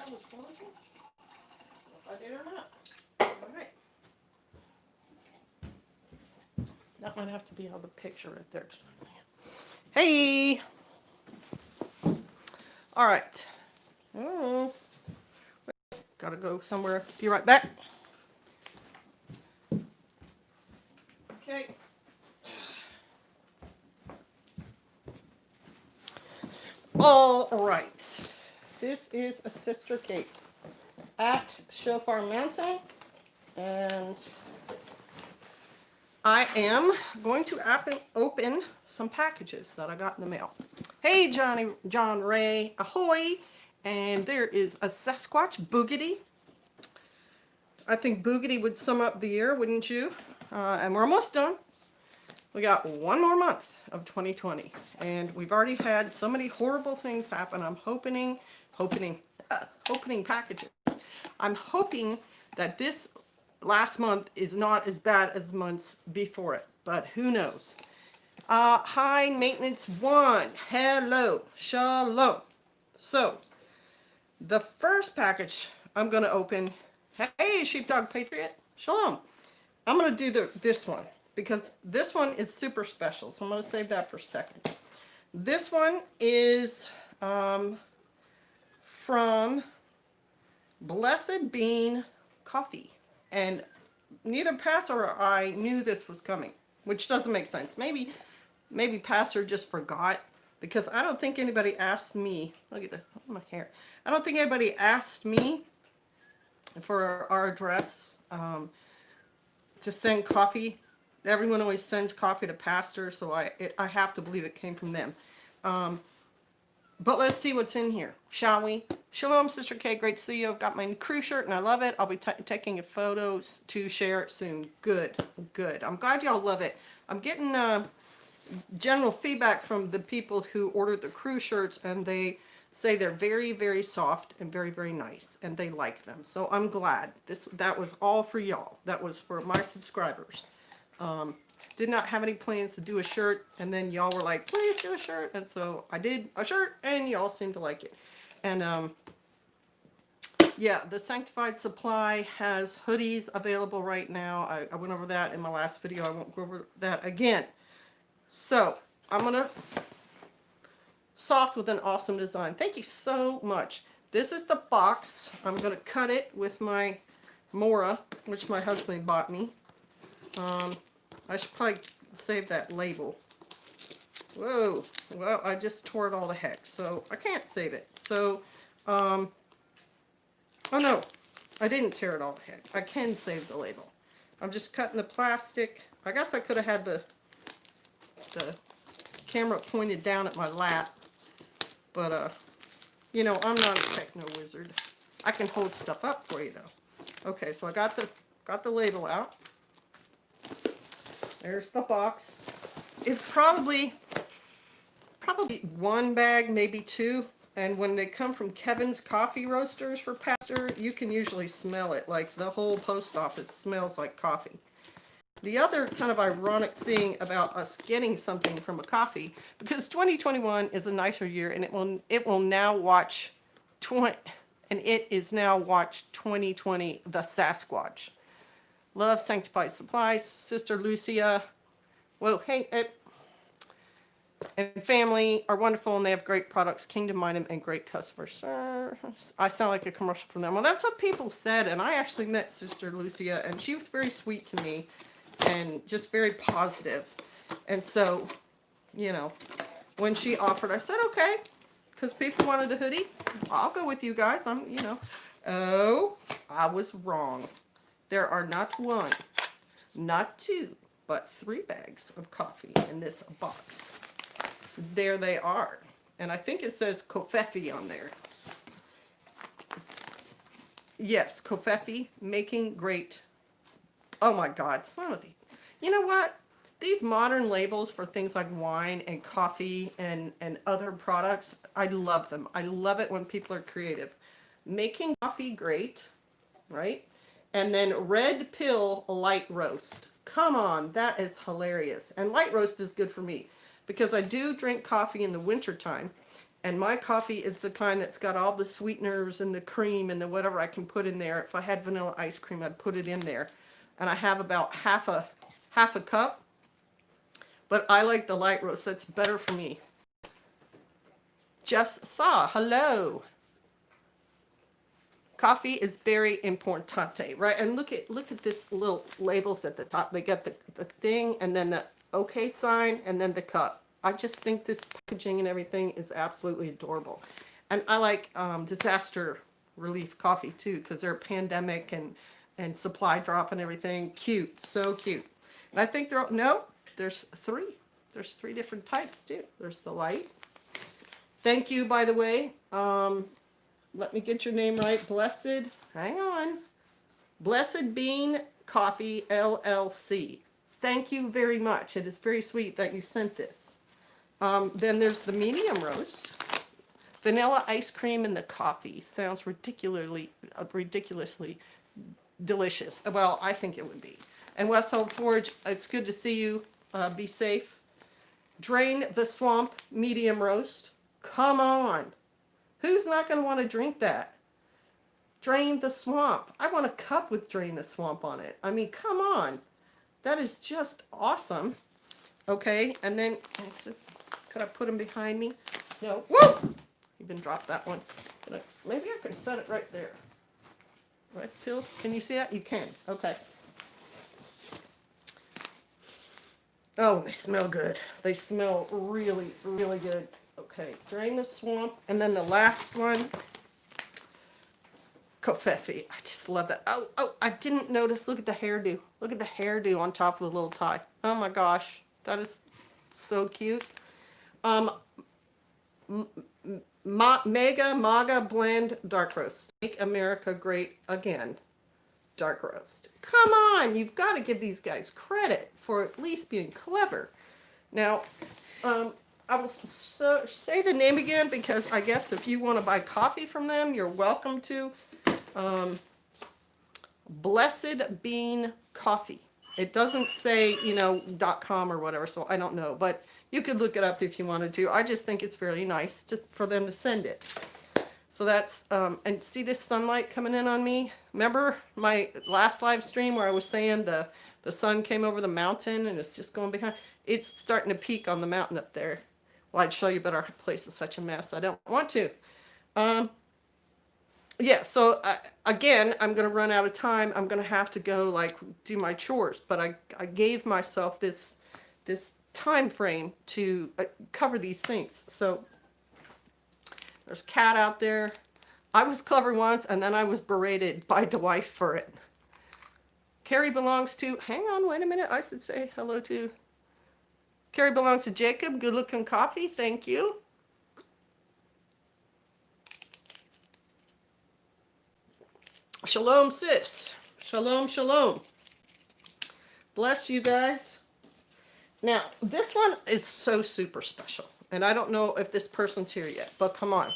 I was going to. If I did or not. All right. That might have to be on the picture right there. Hey! All right. Oh. Gotta go somewhere. Be right back. Okay. All right. This is a sister cake at Shofar Mountain, and I am going to open some packages that I got in the mail. Hey, John Ray, ahoy! And there is a Sasquatch Boogity. I think Boogity would sum up the year, wouldn't you? And we're almost done. We got one more month of 2020, and we've already had so many horrible things happen. I'm opening packages. I'm hoping that this last month is not as bad as the months before it, but who knows? Hi, Maintenance One. Hello, shalom. So, the first package I'm going to open. Hey, Sheepdog Patriot, shalom. I'm going to do this one, because this one is super special, so I'm going to save that for a second. This one is from Blessed Bean Coffee, and neither Pastor or I knew this was coming, which doesn't make sense. Maybe Pastor just forgot, because I don't think anybody asked me. Look at my hair. I don't think anybody asked me for our address to send coffee. Everyone always sends coffee to Pastor, so I have to believe it came from them. But let's see what's in here, shall we? Shalom, Sister K. Great to see you. I've got my crew shirt, and I love it. I'll be taking photos to share it soon. Good. I'm glad y'all love it. I'm getting general feedback from the people who ordered the crew shirts, and they say they're very, very soft and very, very nice, and they like them. So I'm glad. That was all for y'all. That was for my subscribers. Did not have any plans to do a shirt, and then y'all were like, please do a shirt, and so I did a shirt, and y'all seemed to like it. And yeah, the Sanctified Supply has hoodies available right now. I went over that in my last video. I won't go over that again. So I'm gonna soft with an awesome design. Thank you so much. This is the box. I'm gonna cut it with my Mora, which my husband bought me. I should probably save that label. Whoa, well, I just tore it all to heck, so I can't save it. So, oh no, I didn't tear it all to heck. I can save the label. I'm just cutting the plastic. I guess I could have had the camera pointed down at my lap, but, you know, I'm not a techno wizard. I can hold stuff up for you, though. Okay, so I got the label out. There's the box. It's probably one bag, maybe two. And when they come from Kevin's Coffee Roasters for Pastor, you can usually smell it. Like the whole post office smells like coffee. The other kind of ironic thing about us getting something from a coffee, because 2021 is a nicer year, and it will now watch 2020 the Sasquatch. Love, Sanctified Supplies, Sister Lucia. Well, hey, and family are wonderful, and they have great products, kingdom-minded, and great customer service. I sound like a commercial for them. Well, that's what people said, and I actually met Sister Lucia, and she was very sweet to me, and just very positive. And so, you know, when she offered, I said, okay, because people wanted a hoodie. I'll go with you guys. Oh, I was wrong. There are not one, not two, but 3 bags of coffee in this box. There they are. And I think it says Kofefi on there. Yes, Kofefi, making great. Oh my God, some of these. You know what? These modern labels for things like wine and coffee and other products, I love them. I love it when people are creative. Making coffee great, right? And then Red Pill Light Roast. Come on, that is hilarious. And light roast is good for me because I do drink coffee in the wintertime. And my coffee is the kind that's got all the sweeteners and the cream and the whatever I can put in there. If I had vanilla ice cream, I'd put it in there. And I have about half a cup. But I like the light roast. That's better for me. Just saw. Hello. Coffee is very importante, right? And look at this little labels at the top. They got the thing and then the OK sign and then the cup. I just think this packaging and everything is absolutely adorable. And I like disaster relief coffee too, because they're pandemic and supply drop and everything. Cute, so cute. And I think there's three. There's 3 different types too. There's the light. Thank you, by the way. Let me get your name right. Hang on. Blessed Bean Coffee LLC. Thank you very much. It is very sweet that you sent this. Then there's the medium roast. Vanilla ice cream in the coffee. Sounds ridiculously delicious. Well, I think it would be. And Westhold Forge, it's good to see you. Be safe. Drain the Swamp medium roast. Come on. Who's not going to want to drink that? Drain the Swamp. I want a cup with Drain the Swamp on it. I mean, come on. That is just awesome. Okay, and then, could I put them behind me? No. Woo! Even dropped that one. Maybe I could set it right there. Right, Phil? Can you see that? You can. Okay. Oh, they smell good. They smell really, really good. Okay, Drain the Swamp. And then the last one, Kofefe. I just love that. Oh, I didn't notice. Look at the hairdo. Look at the hairdo on top of the little tie. Oh my gosh. That is so cute. MAGA Blend Dark Roast. Make America Great Again. Dark Roast. Come on, you've got to give these guys credit for at least being clever. Now, I will say the name again because I guess if you want to buy coffee from them, you're welcome to. Blessed Bean Coffee. It doesn't say, .com or whatever, so I don't know. But you could look it up if you wanted to. I just think it's fairly nice for them to send it. So that's, and see this sunlight coming in on me? Remember my last live stream where I was saying the sun came over the mountain and it's just going behind? It's starting to peak on the mountain up there. Well, I'd show you, but our place is such a mess. I don't want to. Yeah, so again, I'm going to run out of time. I'm going to have to go do my chores, but I gave myself this time frame to cover these things. So there's Cat out there. I was clever once, and then I was berated by Dwight for it. Carrie belongs to, hang on, wait a minute. I should say hello to. Carrie belongs to Jacob. Good looking coffee. Thank you. Shalom, sis. Shalom, shalom. Bless you guys. Now, this one is so super special. And I don't know if this person's here yet, but come on.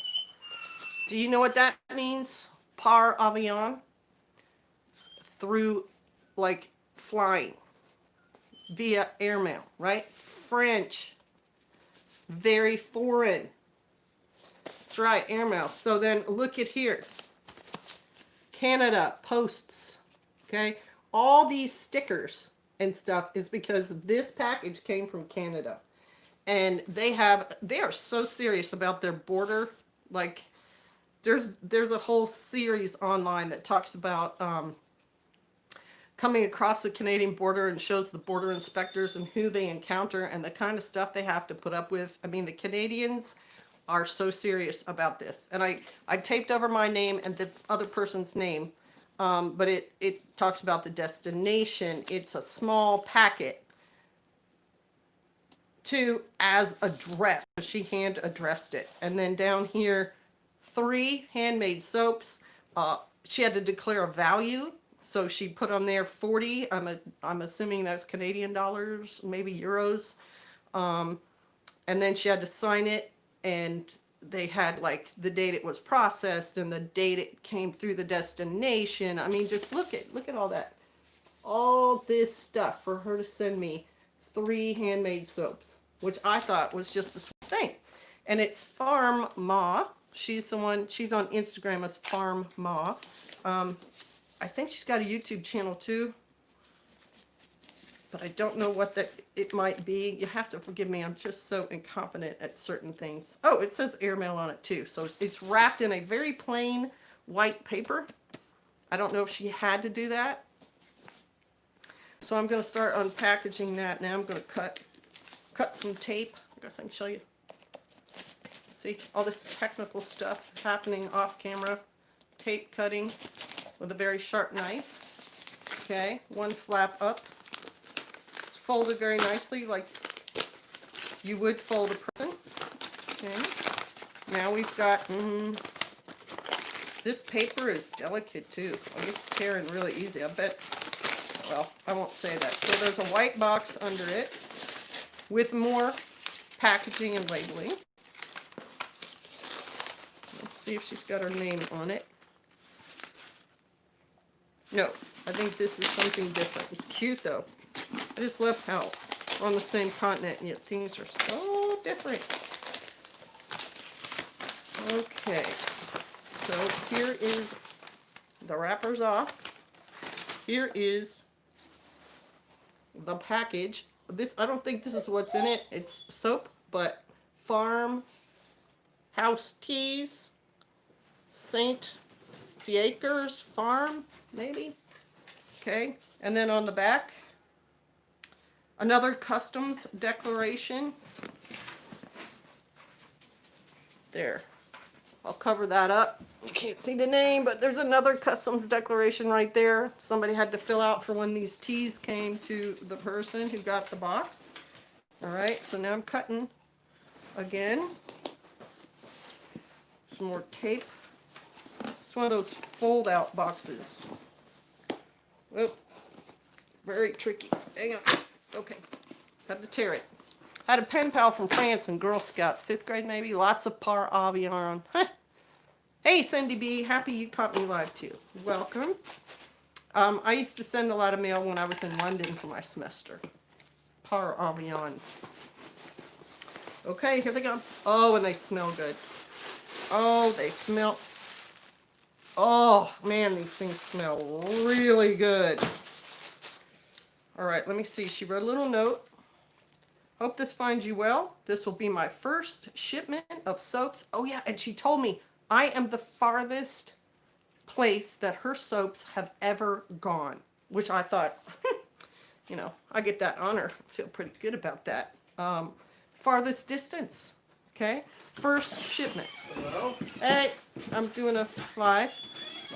Do you know what that means? Par avion? Through, flying. Via airmail, right? French. Very foreign. That's right, airmail. So then look at here. Canada posts. Okay? All these stickers and stuff is because this package came from Canada. And they are so serious about their border. There's a whole series online that talks about coming across the Canadian border and shows the border inspectors and who they encounter and the kind of stuff they have to put up with. I mean, the Canadians are so serious about this. And I taped over my name and the other person's name, but it talks about the destination. It's a small packet as addressed. So she hand addressed it. And then down here, 3 handmade soaps. She had to declare a value. So she put on there 40. I'm assuming that's Canadian dollars, maybe euros. And then she had to sign it. And they had the date it was processed and the date it came through the destination. I mean, just look at all that. All this stuff for her to send me 3 handmade soaps, which I thought was just the sweet thing. And it's Farm Ma. She's the one, she's on Instagram as Farm Ma. I think she's got a YouTube channel too, but I don't know what that it might be. You have to forgive me. I'm just so incompetent at certain things. Oh, it says airmail on it too. So it's wrapped in a very plain white paper. I don't know if she had to do that. So I'm going to start unpackaging that. Now I'm going to cut some tape. I guess I can show you. See, all this technical stuff happening off camera. Tape cutting with a very sharp knife. Okay, one flap up. It's folded very nicely like you would fold a present. Okay, now we've got, this paper is delicate too. It's tearing really easy. I bet, well, I won't say that. So there's a white box under it with more packaging and labeling. Let's see if she's got her name on it. No, I think this is something different. It's cute though. I just love how we're on the same continent and yet things are so different. Okay, so here is the wrappers off. Here is the package. This, I don't think this is what's in it. It's soap, but Farm House Teas, St. Fiacre's Farm, maybe. Okay, and then on the back, another customs declaration. There, I'll cover that up. You can't see the name, but there's another customs declaration right there. Somebody had to fill out for when these teas came to the person who got the box. All right, so now I'm cutting again. Some more tape. It's one of those fold-out boxes. Oh, very tricky. Hang on. Okay, had to tear it. Had a pen pal from France in Girl Scouts, 5th grade maybe. Lots of par avion. Huh. Hey, Cindy B, happy you caught me live too. Welcome. I used to send a lot of mail when I was in London for my semester. Par avions. Okay, here they go. Oh, and they smell good. Oh, they smell. Oh, man, these things smell really good. All right, let me see. She wrote a little note. Hope this finds you well. This will be my first shipment of soaps. Oh, yeah, and she told me I am the farthest place that her soaps have ever gone, which I thought, you know, I get that honor. I feel pretty good about that. Farthest distance, okay? First shipment. Hello? Hey, I'm doing a live.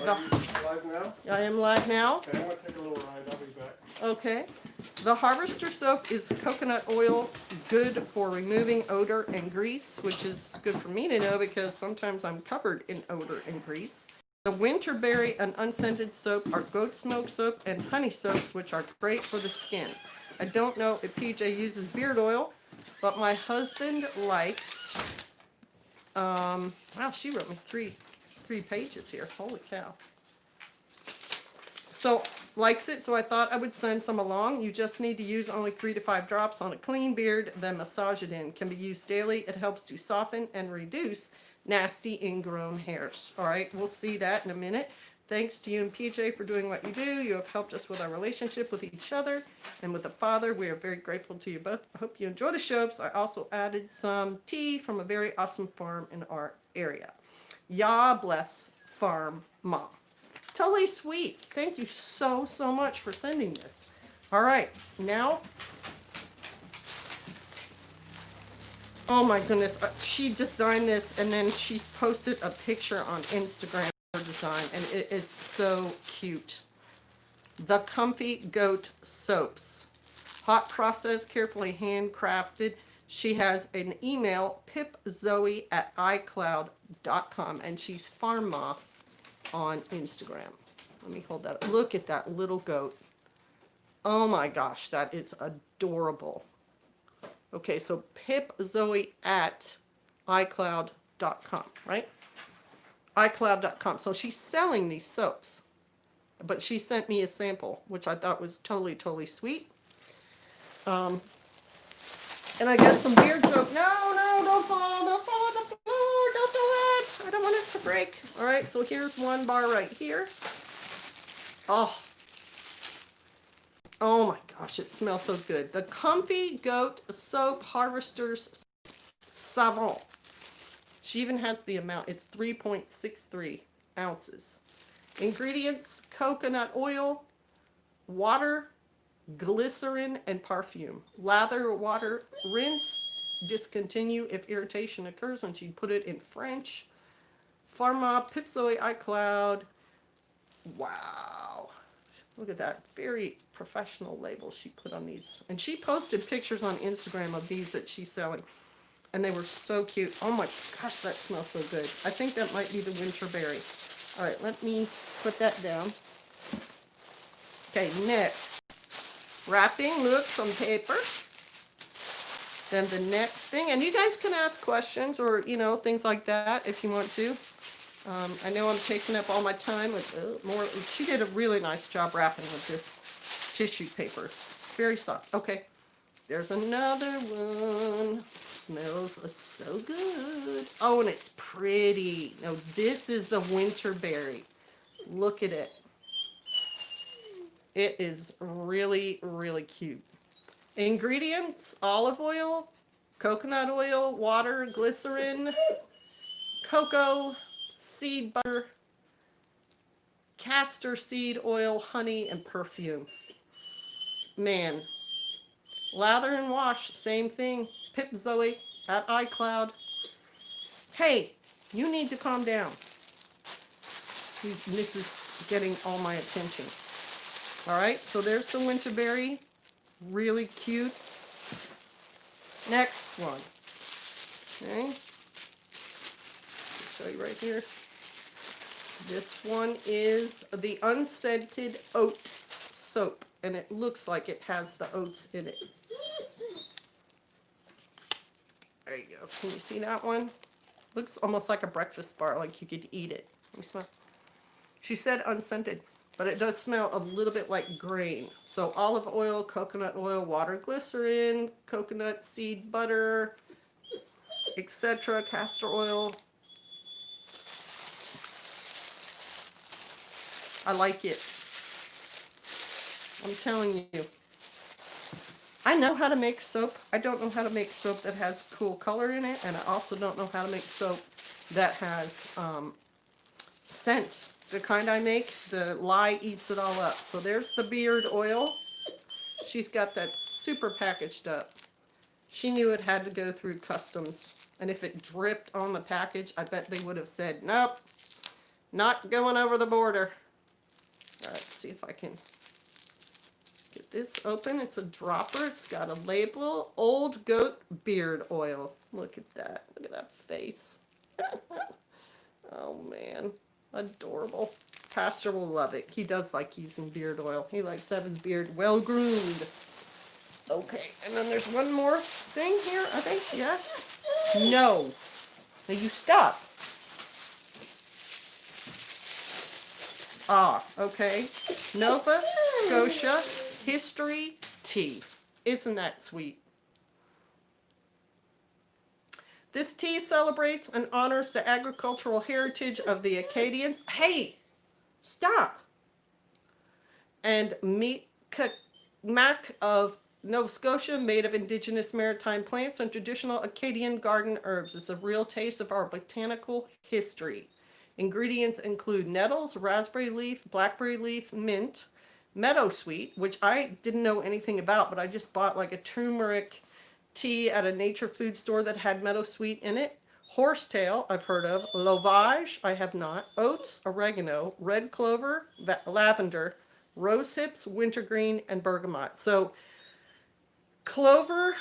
Are you live now? I am live now. Okay, I'm going to take a little ride. I'll be back. Okay. The Harvester soap is coconut oil, good for removing odor and grease, which is good for me to know because sometimes I'm covered in odor and grease. The Winterberry and Unscented soap are goat smoke soap and honey soaps, which are great for the skin. I don't know if PJ uses beard oil, but my husband likes, wow, she wrote me three pages here. Holy cow. So, likes it, so I thought I would send some along. You just need to use only 3 to 5 drops on a clean beard, then massage it in. Can be used daily. It helps to soften and reduce nasty ingrown hairs. All right, we'll see that in a minute. Thanks to you and PJ for doing what you do. You have helped us with our relationship with each other and with the Father. We are very grateful to you both. I hope you enjoy the soaps. I also added some tea from a very awesome farm in our area. Yah bless Farm Mom. Totally sweet. Thank you so much for sending this. All right, now, oh my goodness, she designed this and then she posted a picture on Instagram of her design, and it is so cute. The Comfy Goat Soaps. Hot process, carefully handcrafted. She has an email, pipzoe@icloud.com, and she's Farm Ma on Instagram. Let me hold that up. Look at that little goat. Oh my gosh, that is adorable. Okay, so pipzoe@icloud.com, right? iCloud.com. So she's selling these soaps, but she sent me a sample, which I thought was totally sweet. And I got some beard soap. No, don't fall want it to break. All right, so here's one bar right here. Oh. Oh my gosh, it smells so good. The Comfy Goat Soap Harvester's Savon. She even has the amount. It's 3.63 ounces. Ingredients: coconut oil, water, glycerin, and perfume. Lather, water, rinse, discontinue if irritation occurs, and she put it in French. Pharma, Pipsoy, iCloud. Wow. Look at that. Very professional label she put on these. And she posted pictures on Instagram of these that she's selling. And they were so cute. Oh my gosh, that smells so good. I think that might be the winterberry. All right, let me put that down. Okay, next. Wrapping, look, some paper. Then the next thing, and you guys can ask questions or, you know, things like that if you want to. I know I'm taking up all my time with more. She did a really nice job wrapping with this tissue paper. Very soft. Okay, there's another one. Smells so good. Oh, and it's pretty. No, this is the winterberry. Look at it. It is really, really cute. Ingredients: olive oil, coconut oil, water, glycerin, cocoa, seed butter, castor seed oil, honey, and perfume. Man. Lather and wash, same thing. Pip Zoe at iCloud. Hey, you need to calm down. This is getting all my attention. All right, so there's the winterberry. Really cute. Next one. Okay. I'll show you right here. This one is the Unscented Oat Soap, and it looks like it has the oats in it. There you go. Can you see that one? Looks almost like a breakfast bar, like you could eat it. Let me smell. She said unscented, but it does smell a little bit like grain. So olive oil, coconut oil, water, glycerin, coconut seed butter, etc., castor oil. I like it. I'm telling you. I know how to make soap. I don't know how to make soap that has cool color in it, and I also don't know how to make soap that has scent. The kind I make, the lye eats it all up. So there's the beard oil. She's got that super packaged up. She knew it had to go through customs, and if it dripped on the package, I bet they would have said, nope, not going over the border. All right, let's see if I can get this open. It's a dropper. It's got a label. Old Goat Beard Oil. Look at that. Look at that face. Oh, man. Adorable. Pastor will love it. He does like using beard oil. He likes to have his beard well groomed. Okay, and then there's one more thing here, I think. Yes? No. Now you stop. Ah, okay. Nova Scotia History Tea. Isn't that sweet? This tea celebrates and honors the agricultural heritage of the Acadians. Hey, stop. And Mac of Nova Scotia, made of indigenous maritime plants and traditional Acadian garden herbs. It's a real taste of our botanical history. Ingredients include nettles, raspberry leaf, blackberry leaf, mint, meadowsweet, which I didn't know anything about, but I just bought like a turmeric tea at a nature food store that had meadowsweet in it. Horsetail, I've heard of. Lovage, I have not. Oats, oregano, red clover, lavender, rose hips, wintergreen, and bergamot. So clover,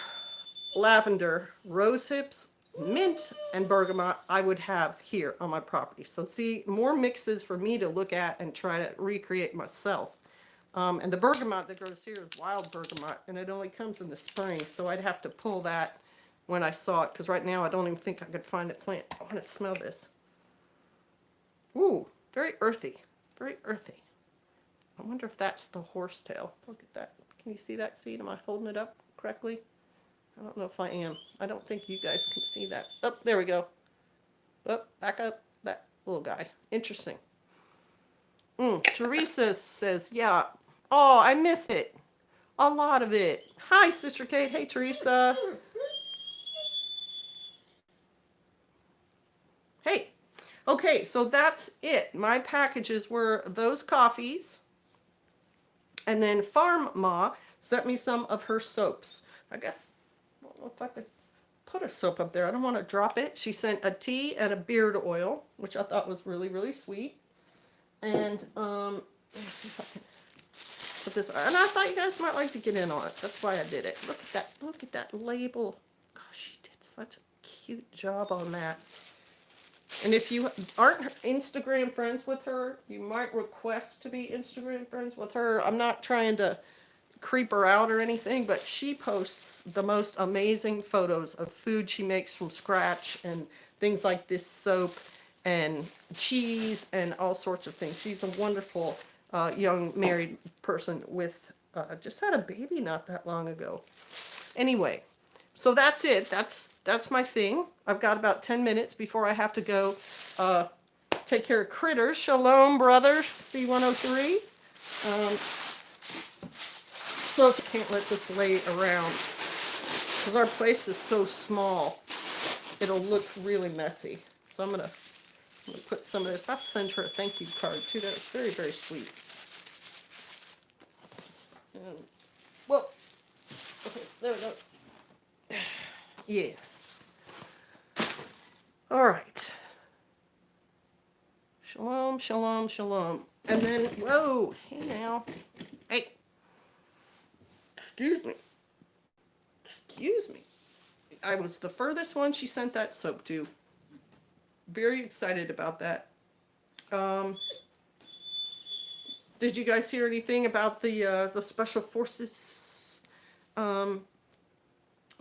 lavender, rose hips, mint, and bergamot I would have here on my property. So see, more mixes for me to look at and try to recreate myself. And the bergamot that grows here is wild bergamot, and it only comes in the spring, so I'd have to pull that when I saw it, because right now I don't even think I could find the plant. I want to smell this. Ooh, very earthy, very earthy. I wonder if that's the horsetail. Look at that. Can you see that seed? Am I holding it up correctly? I don't know if I am. I don't think you guys can see that. Oh, there we go. Oh, back up. little guy. Interesting. Teresa says, yeah. Oh, I miss it. A lot of it. Hi, Sister Kate. Hey, Teresa. Hey. Okay, so that's it. My packages were those coffees. And then Farm Ma sent me some of her soaps. I guess, I don't know if I could put a soap up there. I don't want to drop it. She sent a tea and a beard oil, which I thought was really, really sweet. And, let me see if I can put this, and I thought you guys might like to get in on it. That's why I did it. Look at that label. Gosh, she did such a cute job on that. And if you aren't Instagram friends with her, you might request to be Instagram friends with her. I'm not trying to creep her out or anything, but she posts the most amazing photos of food she makes from scratch and things like this soap and cheese and all sorts of things. She's a wonderful young married person with just had a baby not that long ago. Anyway, so that's it. That's my thing. I've got about 10 minutes before I have to go take care of critters. Shalom, brother. C103. So I can't let this lay around because our place is so small. It'll look really messy. So I'm gonna put some of this. I'll send her a thank you card too. That's very, very sweet. And, well, okay, there we go. Yeah. All right. Shalom, shalom, shalom. And then, whoa, hey now. Hey. Excuse me. Excuse me. I was the furthest one she sent that soap to. Very excited about that. Did you guys hear anything about the Special Forces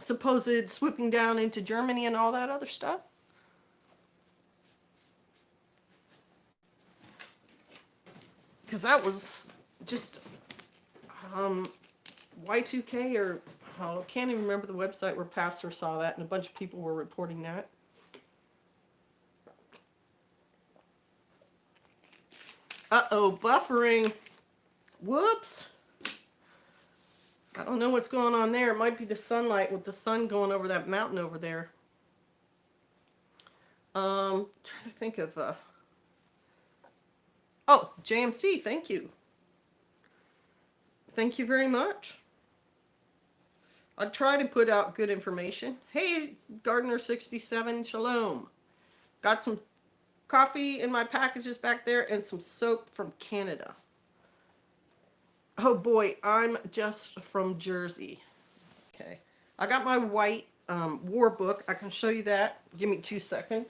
supposed swooping down into Germany and all that other stuff? Because that was just Y2K or I can't even remember the website where Pastor saw that and a bunch of people were reporting that. Uh-oh, buffering. Whoops. I don't know what's going on there. It might be the sunlight with the sun going over that mountain over there. Trying to think of oh, JMC, thank you. Thank you very much. I try to put out good information. Hey, Gardner67, shalom. Got some coffee in my packages back there and some soap from Canada. Oh boy, I'm just from Jersey. Okay. I got my white war book. I can show you that. Give me 2 seconds.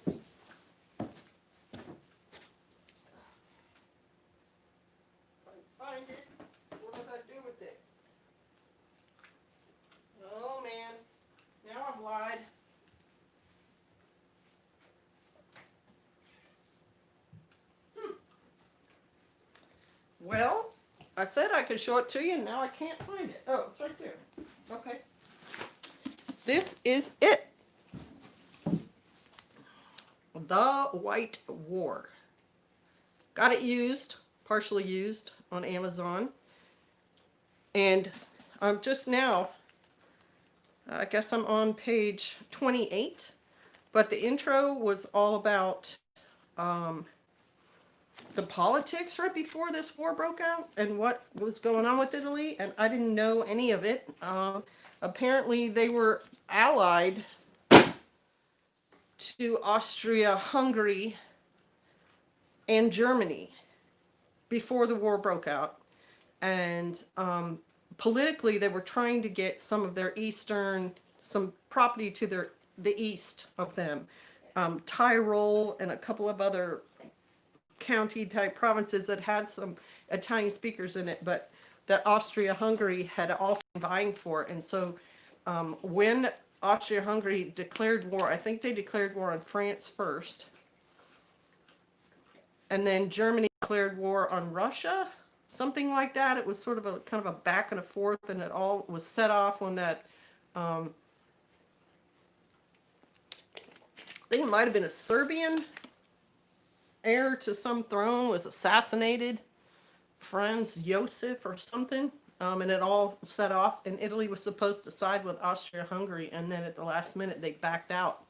Find it. What did I do with it? Oh man. Now I've lied. Well, I said I could show it to you, and now I can't find it. Oh, it's right there. Okay. This is it. The White War. Got it used, partially used, on Amazon. And I'm just now, I guess I'm on page 28. But the intro was all about the politics right before this war broke out and what was going on with Italy, and I didn't know any of it. Apparently they were allied to Austria, Hungary, and Germany before the war broke out. And politically they were trying to get some of their some property to the east of them. Tyrol and a couple of other county type provinces that had some Italian speakers in it, but that Austria-Hungary had also been vying for. And so when Austria-Hungary declared war, I think they declared war on France first, and then Germany declared war on Russia, something like that. It was sort of a kind of a back and a forth, and it all was set off when that I think it might have been a Serbian heir to some throne was assassinated, Franz Josef or something, and it all set off. And Italy was supposed to side with Austria-Hungary, and then at the last minute they backed out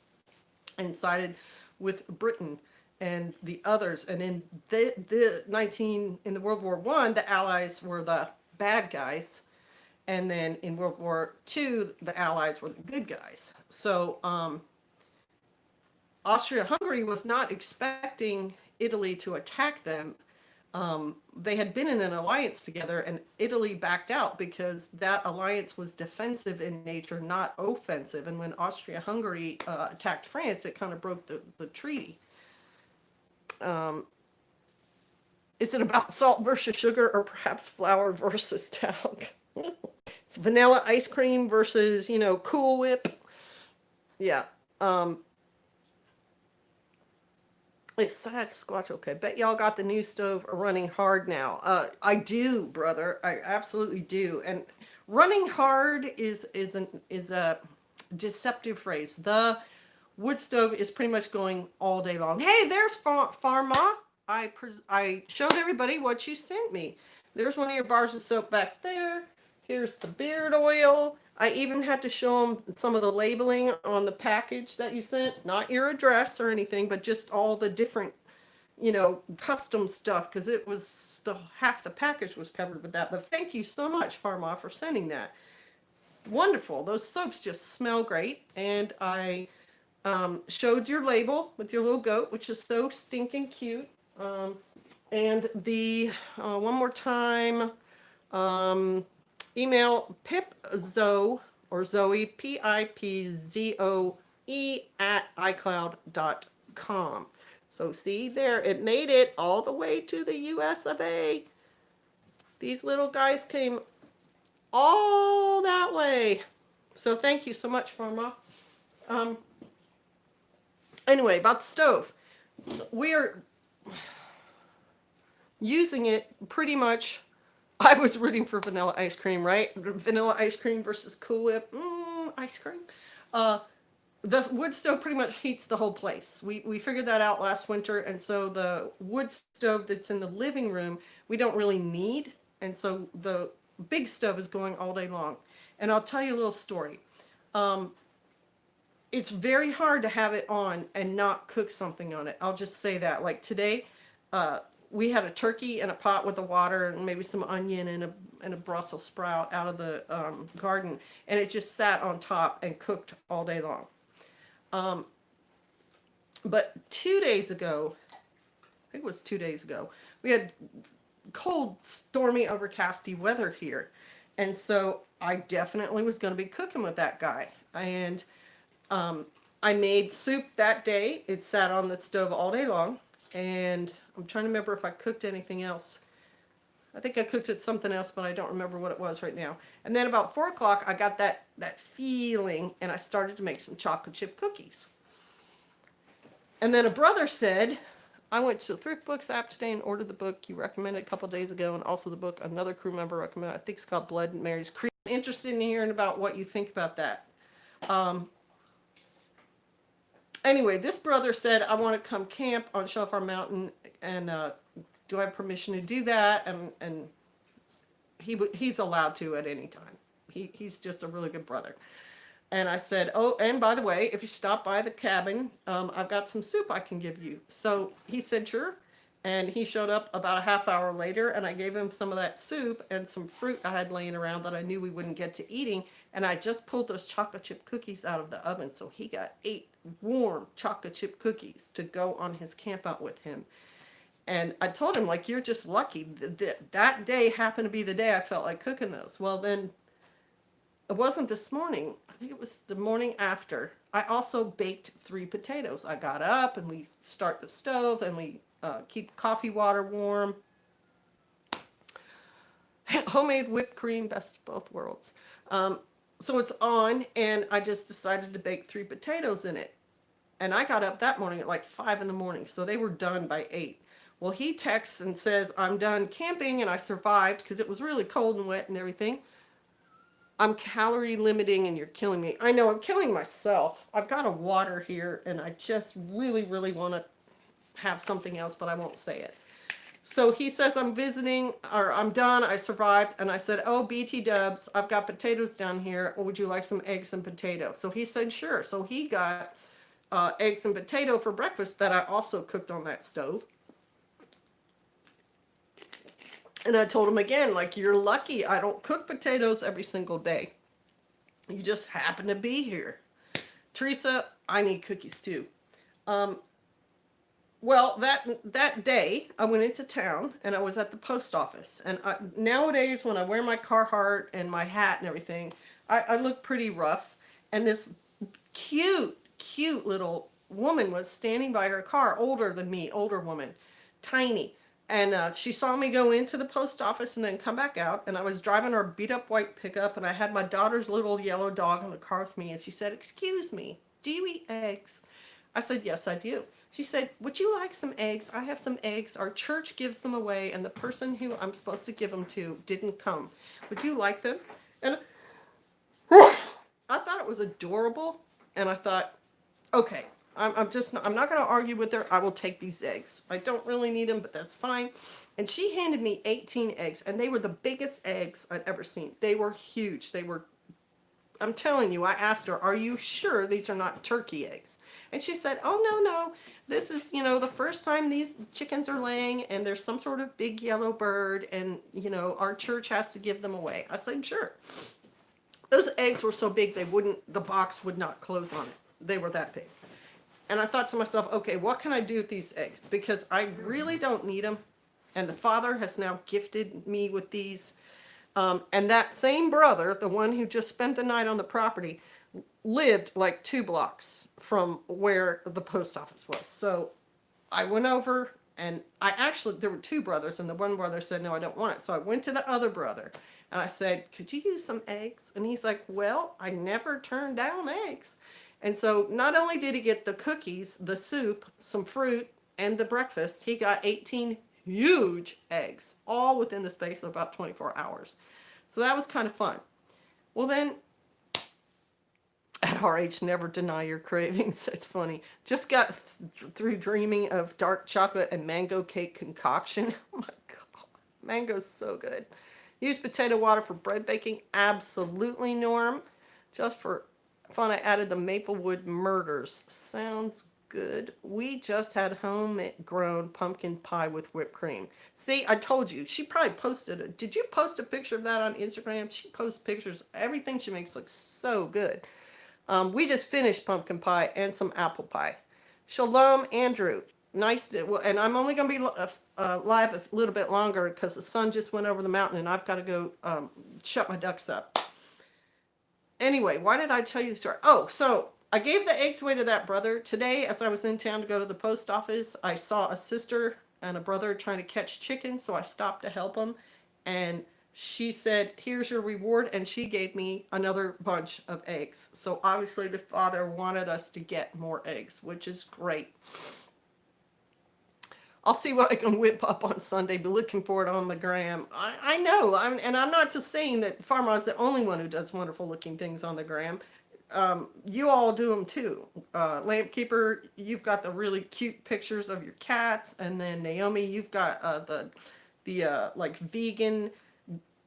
and sided with Britain and the others. And in in the World War One, the Allies were the bad guys, and then in World War II, the Allies were the good guys. So Austria-Hungary was not expecting Italy to attack them. They had been in an alliance together, and Italy backed out because that alliance was defensive in nature, not offensive. And when Austria-Hungary attacked France, it kind of broke the treaty. Is it about salt versus sugar, or perhaps flour versus talc? It's vanilla ice cream versus, Cool Whip. Yeah. It's Sasquatch. Okay. Bet y'all got the new stove running hard now. I do, brother. I absolutely do. And running hard is a deceptive phrase. The wood stove is pretty much going all day long. Hey, there's Pharma. I showed everybody what you sent me. There's one of your bars of soap back there. Here's the beard oil. I even had to show them some of the labeling on the package that you sent. Not your address or anything, but just all the different, custom stuff, because it was half the package was covered with that. But thank you so much, Pharma, for sending that. Wonderful. Those soaps just smell great. And I showed your label with your little goat, which is so stinking cute. And the, one more time, email pipzoe, or Zoe, Pipzoe @icloud.com. So see there, it made it all the way to the US of A. These little guys came all that way. So thank you so much, Pharma. Anyway, about the stove. We're using it pretty much. I was rooting for vanilla ice cream, right? Vanilla ice cream versus Cool Whip. Ice cream. The wood stove pretty much heats the whole place. We figured that out last winter, and so the wood stove that's in the living room, we don't really need. And so the big stove is going all day long. And I'll tell you a little story. It's very hard to have it on and not cook something on it. I'll just say that. Like today, we had a turkey in a pot with the water and maybe some onion and a Brussels sprout out of the garden, and it just sat on top and cooked all day long. But 2 days ago, I think it was 2 days ago, we had cold, stormy, overcasty weather here, and so I definitely was going to be cooking with that guy. And I made soup that day. It sat on the stove all day long, and I'm trying to remember if I cooked anything else. I think I cooked it something else, but I don't remember what it was right now. And then about 4 o'clock, I got that feeling, and I started to make some chocolate chip cookies. And then a brother said, I went to the Thrift Books app today and ordered the book you recommended a couple days ago, and also the book another crew member recommended. I think it's called Blood and Mary's Creek. I'm interested in hearing about what you think about that. Anyway, this brother said, I want to come camp on Shellfire Mountain, and do I have permission to do that? And he's allowed to at any time. He's just a really good brother. And I said, oh, and by the way, if you stop by the cabin, I've got some soup I can give you. So he said, sure. And he showed up about a half hour later, and I gave him some of that soup and some fruit I had laying around that I knew we wouldn't get to eating. And I just pulled those chocolate chip cookies out of the oven. So he got 8 warm chocolate chip cookies to go on his camp out with him. And I told him, like, you're just lucky. That day happened to be the day I felt like cooking those. Well, then it wasn't this morning. I think it was the morning after. I also baked 3 potatoes. I got up and we start the stove and we keep coffee water warm. Homemade whipped cream, best of both worlds. So it's on, and I just decided to bake 3 potatoes in it. And I got up that morning at like 5 in the morning, so they were done by 8. Well, he texts and says, I'm done camping and I survived because it was really cold and wet and everything. I'm calorie limiting and you're killing me. I know, I'm killing myself. I've got a water here and I just really, really want to have something else, but I won't say it. So he says, I'm visiting, or I'm done, I survived. And I said, oh, BT Dubs, I've got potatoes down here. Would you like some eggs and potato? So he said, sure. So he got eggs and potato for breakfast that I also cooked on that stove. And I told him again, like, you're lucky I don't cook potatoes every single day. You just happen to be here. Teresa, I need cookies too. Well, that day, I went into town and I was at the post office. And nowadays, when I wear my Carhartt and my hat and everything, I look pretty rough. And this cute little woman was standing by her car, older than me, older woman, tiny. And she saw me go into the post office and then come back out. And I was driving our beat up white pickup, and I had my daughter's little yellow dog in the car with me. And she said, excuse me, do you eat eggs? I said, yes, I do. She said, would you like some eggs? I have some eggs. Our church gives them away, and the person who I'm supposed to give them to didn't come. Would you like them? And I thought it was adorable, and I thought, okay, I'm not going to argue with her. I will take these eggs. I don't really need them, but that's fine. And she handed me 18 eggs, and they were the biggest eggs I'd ever seen. They were huge. I'm telling you, I asked her, are you sure these are not turkey eggs? And she said, oh, no. This is, the first time these chickens are laying, and there's some sort of big yellow bird, and, our church has to give them away. I said, sure. Those eggs were so big, the box would not close on it. They were that big. And I thought to myself, okay, what can I do with these eggs? Because I really don't need them. And the Father has now gifted me with these. And that same brother, the one who just spent the night on the property, lived like 2 blocks from where the post office was. So I went over, and there were 2 brothers, and the one brother said, no, I don't want it. So I went to the other brother, and I said, could you use some eggs? And he's like, well, I never turn down eggs. And so not only did he get the cookies, the soup, some fruit, and the breakfast, he got 18 huge eggs, all within the space of about 24 hours. So that was kind of fun. Well, then, at our age, never deny your cravings. It's funny. Just got through dreaming of dark chocolate and mango cake concoction. Oh my God. Mango's so good. Use potato water for bread baking. Absolutely, Norm. Just for fun, I added the Maplewood Murders. Sounds good. We just had homegrown pumpkin pie with whipped cream. See, I told you. She probably posted it. Did you post a picture of that on Instagram? She posts pictures. Everything she makes looks so good. We just finished pumpkin pie and some apple pie. Shalom, Andrew. Nice. And I'm only going to be live a little bit longer because the sun just went over the mountain and I've got to go shut my ducks up. Anyway, why did I tell you the story? Oh, so I gave the eggs away to that brother. Today, as I was in town to go to the post office, I saw a sister and a brother trying to catch chickens, so I stopped to help them. And she said, here's your reward, and she gave me another bunch of eggs. So obviously the Father wanted us to get more eggs, which is great. I'll see what I can whip up on Sunday. Be looking for it on the gram. I know, and I'm not just saying that Farmer is the only one who does wonderful looking things on the gram. You all do them too. Lamp Keeper, you've got the really cute pictures of your cats, and then Naomi, you've got the like vegan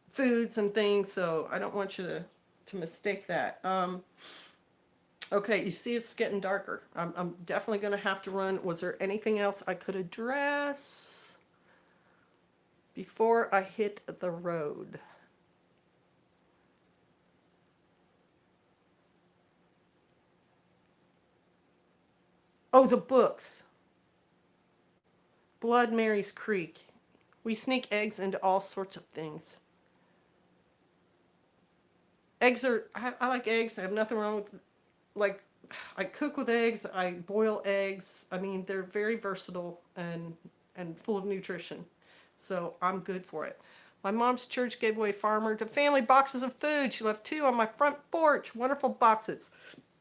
foods and things. So I don't want you to mistake that. Okay, you see it's getting darker. I'm definitely going to have to run. Was there anything else I could address before I hit the road? Oh, the books. Blood Mary's Creek. We sneak eggs into all sorts of things. Eggs I like eggs. I have nothing wrong with, like, I cook with eggs. I boil eggs. I mean, they're very versatile and full of nutrition. So I'm good for it. My mom's church gave away farmer to family boxes of food. She left 2 on my front porch. Wonderful boxes.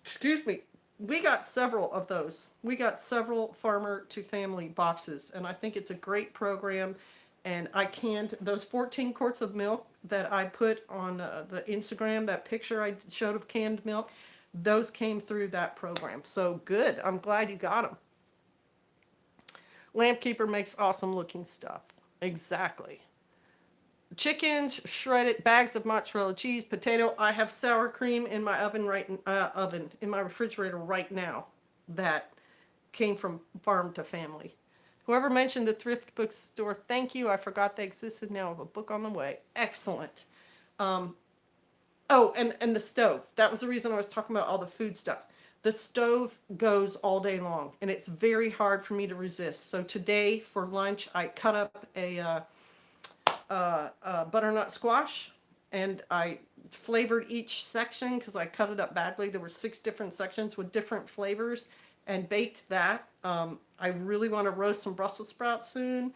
Excuse me. We got several of those. We got several farmer to family boxes, and I think it's a great program. And I canned those 14 quarts of milk that I put on the Instagram, that picture I showed of canned milk. Those came through that program. So good. I'm glad you got them. Lamp Keeper makes awesome looking stuff. Exactly. Chickens, shredded bags of mozzarella cheese, potato. I have sour cream in my oven in my refrigerator right now that came from farm to family. Whoever mentioned the thrift bookstore, thank you. I forgot they existed. Now I have a book on the way. Excellent. Oh, and the stove. That was the reason I was talking about all the food stuff. The stove goes all day long, and it's very hard for me to resist. So today for lunch, I cut up a butternut squash, and I flavored each section because I cut it up badly. There were 6 different sections with different flavors, and baked that. I really want to roast some Brussels sprouts soon,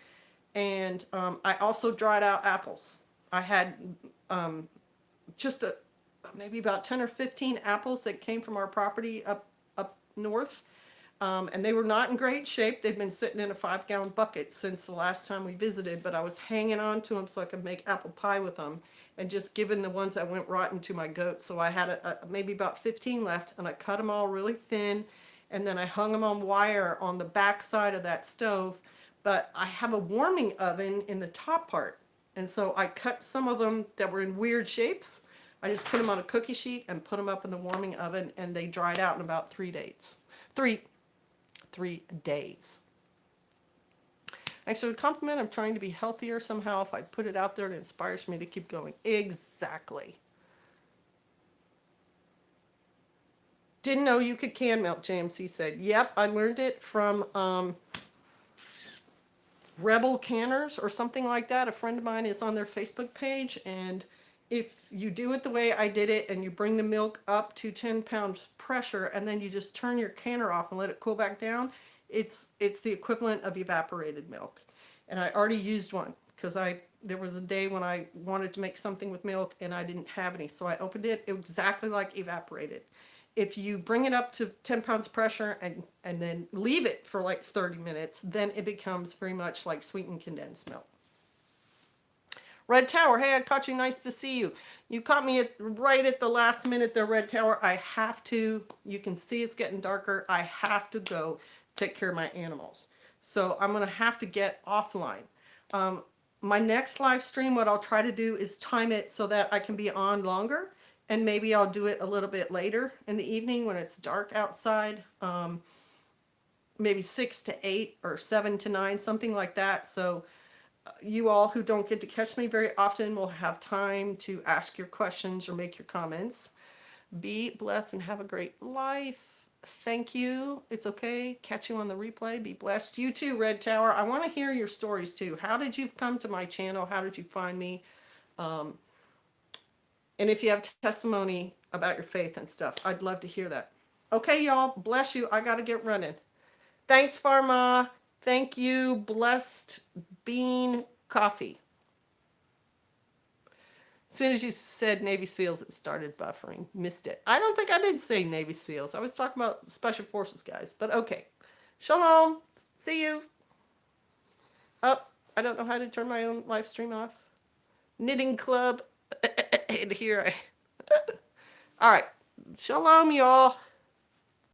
and I also dried out apples. I had just maybe about 10 or 15 apples that came from our property up north. And they were not in great shape. They've been sitting in a 5-gallon bucket since the last time we visited, but I was hanging on to them so I could make apple pie with them, and just giving the ones that went rotten to my goats. So I had maybe about 15 left, and I cut them all really thin, and then I hung them on wire on the back side of that stove. But I have a warming oven in the top part, and so I cut some of them that were in weird shapes. I just put them on a cookie sheet and put them up in the warming oven, and they dried out in about 3 days. 3 days. Actually, a compliment. I'm trying to be healthier somehow. If I put it out there, it inspires me to keep going. Exactly. Didn't know you could can milk, JMC said. Yep, I learned it from Rebel Canners or something like that. A friend of mine is on their Facebook page, and if you do it the way I did it and you bring the milk up to 10 pounds pressure and then you just turn your canner off and let it cool back down, it's the equivalent of evaporated milk. And I already used one because there was a day when I wanted to make something with milk and I didn't have any. So I opened it. It was exactly like evaporated. If you bring it up to 10 pounds pressure and then leave it for like 30 minutes, then it becomes very much like sweetened condensed milk. Red Tower, hey, I caught you. Nice to see you. You caught me right at the last minute there, Red Tower. I have to, you can see it's getting darker. I have to go take care of my animals. So I'm going to have to get offline. My next live stream, what I'll try to do is time it so that I can be on longer. And maybe I'll do it a little bit later in the evening when it's dark outside. Maybe 6 to 8 or 7 to 9, something like that. So you all who don't get to catch me very often will have time to ask your questions or make your comments. Be blessed and have a great life. Thank you. It's okay. Catch you on the replay. Be blessed. You too, Red Tower. I want to hear your stories too. How did you come to my channel? How did you find me? And if you have testimony about your faith and stuff, I'd love to hear that. Okay, y'all. Bless you. I got to get running. Thanks, Pharma. Thank you. Blessed Bean Coffee. As soon as you said Navy SEALs, it started buffering. Missed it. I don't think I did say Navy SEALs. I was talking about Special Forces guys, but okay. Shalom. See you. Oh, I don't know how to turn my own live stream off. Knitting Club. And here I... All right. Shalom, y'all.